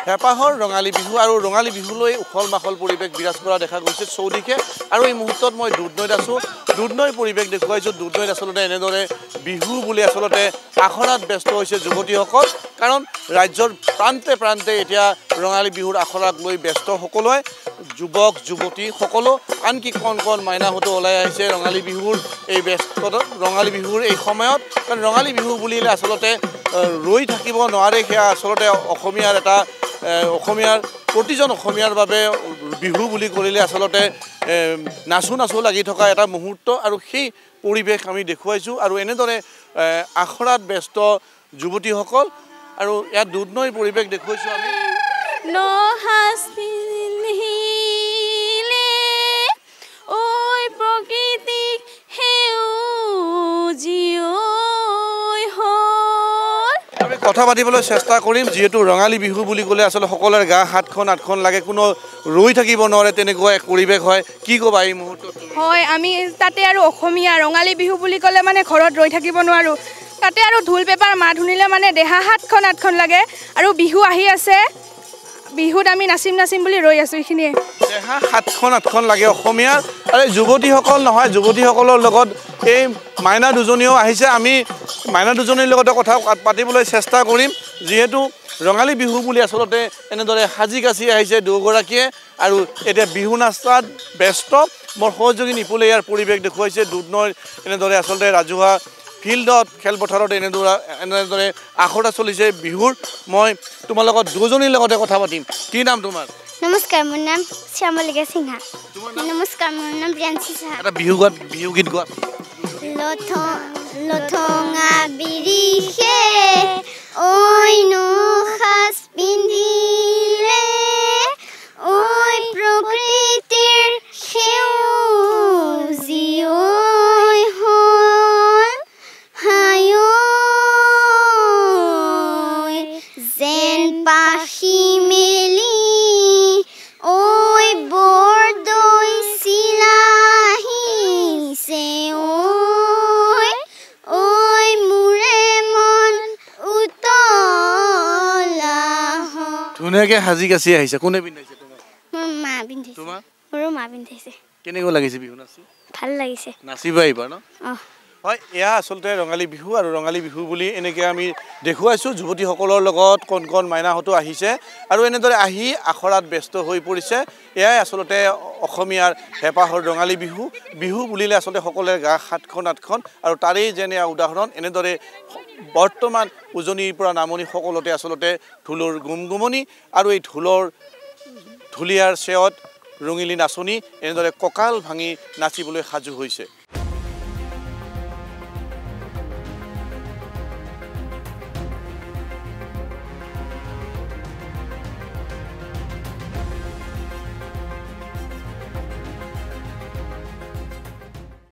হেঁপাহৰ ৰঙালী বিহু আৰু ৰঙালী বিহুলৈ উখল মাখল পৰিৱেশ বিৰাজ কৰা দেখা গৈছে চৌদিশে আৰু এই মুহূৰ্তত মই দুধনৈত আছোঁ দুধনৈৰ পৰিৱেশ দেখুৱাইছোঁ দুধনৈত আচলতে এনেদৰে বিহু বুলি আচলতে আখৰাত ব্যস্ত হৈছে যুৱতীসকল কাৰণ ৰাজ্যৰ প্ৰান্তে প্ৰান্তে এতিয়া ৰঙালী বিহুৰ আখৰাক লৈ ব্যস্ত সকলোৱে যুৱক যুৱতী সকলো আনকি কণ কণ মাইনাহঁতো ওলাই আহিছে ৰঙালী বিহুৰ এই ব্যস্ততা ৰঙালী বিহুৰ এই সময়ত কাৰণ ৰঙালী বিহু বুলিলে আচলতে ৰৈ থাকিব নোৱাৰে সেয়া আচলতে অসমীয়াৰ এটা অসমীয়াৰ প্ৰতিজন অসমীয়াৰ বাবে বিহু বুলি কৰিলে আচলতে নাচো নাচো লাগি থকা এটা মুহূৰ্ত আৰু সেই পৰিৱেশ আমি দেখুৱাইছোঁ আৰু এনেদৰে আখৰাত ব্যস্ত যুৱতীসকল আৰু ইয়াত দুধনৈৰ পৰিৱেশ দেখুৱাইছোঁ আমি কথা পাতিবলৈ চেষ্টা কৰিম যিহেতু ৰঙালী বিহু বুলি ক'লে আচলতে সকলোৰে গা হাতখন আঠখন লাগে কোনো ৰৈ থাকিব নোৱাৰে তেনেকুৱা এক পৰিৱেশ হয় কি ক'বা এই মুহূৰ্তত হয় আমি তাতে আৰু অসমীয়া ৰঙালী বিহু বুলি ক'লে মানে ঘৰত ৰৈ থাকিব নোৱাৰোঁ তাতে আৰু ঢোল পেপাৰ মাত শুনিলে মানে দেহা হাতখন আঠখন লাগে আৰু বিহু আহি আছে বিহুত আমি নাচিম নাচিম বুলি ৰৈ আছোঁ এইখিনিয়ে দেহা সাতখন আঠখন লাগে অসমীয়াৰ আৰু যুৱতীসকল নহয় যুৱতীসকলৰ লগত এই মাইনা দুজনীও আহিছে আমি মাইনা দুজনীৰ লগতে কথা পাতিবলৈ চেষ্টা কৰিম যিহেতু ৰঙালী বিহু বুলি আচলতে এনেদৰে সাজি কাচি আহিছে দুয়োগৰাকীয়ে আৰু এতিয়া বিহু নাচাত ব্যস্ত মোৰ সহযোগী নিপুলে ইয়াৰ পৰিৱেশ দেখুৱাইছে দুধনৈৰ এনেদৰে আচলতে ৰাজহুৱা ফিল্ডত খেলপথাৰত এনেদৰে আখৰা চলিছে বিহুৰ মই তোমাৰ লগত দুজনীৰ লগতে কথা পাতিম কি নাম তোমাৰ নমস্কাৰ মোৰ নাম শ্যামলিকা সিংহা নমস্কাৰ মোৰ নাম প্ৰিয়াঞ্চি সাহা এটা বিহু গীত গোৱা লথঙা বিৰিখে ঐ নখাজ পিন্ধিলে ঐ প্ৰকৃতিৰ সেউজী যেন পাখি মেলি ঐ বৰদৈ চিলাহিছে ঐ মোৰে মন উতলা ধুনীয়াকৈ সাজি কাচি আহিছে কোনে পিন্ধাইছে তোমাক মোৰ মা পিন্ধাইছে তোমাৰ মোৰো মা পিন্ধাইছে কেনেকুৱা লাগিছে বিহু নাচি ভাল লাগিছে নাচিবা এইবাৰ ন হয় এয়া আচলতে ৰঙালী বিহু আৰু ৰঙালী বিহু বুলি এনেকৈ আমি দেখুৱাইছোঁ যুৱতীসকলৰ লগত কণ কণ মাইনাহঁতো আহিছে আৰু এনেদৰে আহি আখৰাত ব্যস্ত হৈ পৰিছে এয়াই আচলতে অসমীয়াৰ হেঁপাহৰ ৰঙালী বিহু বিহু বুলিলে আচলতে সকলোৰে গা সাতখন আঠখন আৰু তাৰেই যেনে উদাহৰণ এনেদৰে বৰ্তমান উজনিৰ পৰা নামনি সকলোতে আচলতে ঢোলৰ গুমগুমনি আৰু এই ঢুলীয়াৰ চেৱত ৰঙিলী নাচনি এনেদৰে কঁকাল ভাঙি নাচিবলৈ সাজু হৈছে